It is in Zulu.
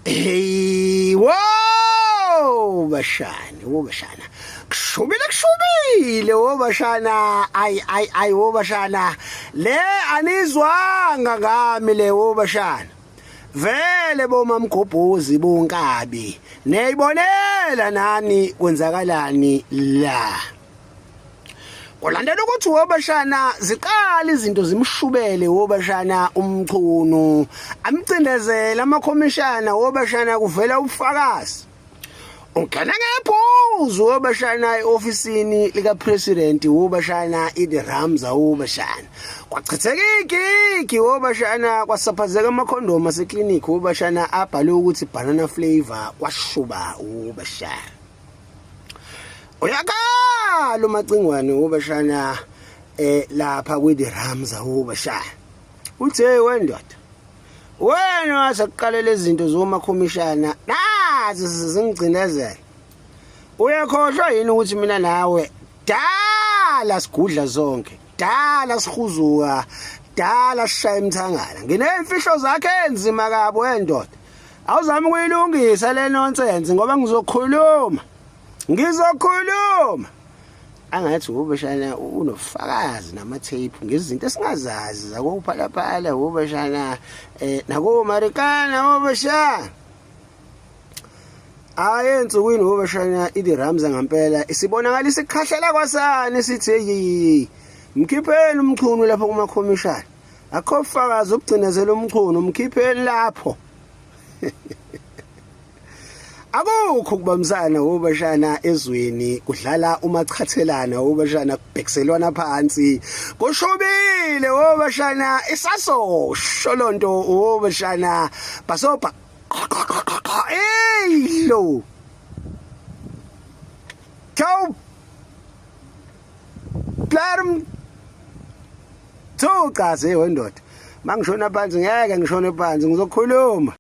Hey, wow, bashana. Kushubile bashana. Ay, bashana. Le anizwanga ngami le bashana. Vele bomamgobhozi bonkabi. Neyibonela nani kwenzakalani la. Kulandela ukuthi wobashana ziqala izinto zimshubele wobashana umchunu amcindezela amakhomishana wobashana kuvela ubufakazi ungena ngebhuzu wobashana eofisini lika president wobashana iDramza wobashana kwachitheka igigi wobashana kwasaphazeka amakhondom aseclinic wobashana abhalwe ukuthi banana flavor kwashuba wobashana uyakala umacingwane wobashana lapha kweDramza wobashana uthi hey wendoda wena wasaqalela izinto zomakhomishana nazi zingcindezela uyakhohlwa yini ukuthi mina nawe dala sigudla zonke dala sihuzuka dala sishaya imthangala nginemfihlo zakhe enzima kabo wendoda awuzami ukuyilungisa le nonsense ngoba ngizokhuluma angathi wobashana unofakazi namathephu ngezinto esingazazi zakophalaphala wobashana nako Americana wobashana ayensukwini wobashana iDramza ngempela isibonakalisa ikhahlela kwasana sithi hey mkhipheni umchunu lapha kumakhomishana akho ufakazi ukugcinezela umchunu mkhipheni lapho akukho kubamsana wobashana ezweni kudlala umachathelana wobashana kubhekiselwana phansi kushubile wobashana isaso sholonto wobashana basoba lo ciao plarm thokaze wendoda mangishona phansi ngeke ngishone phansi ngizokhuluma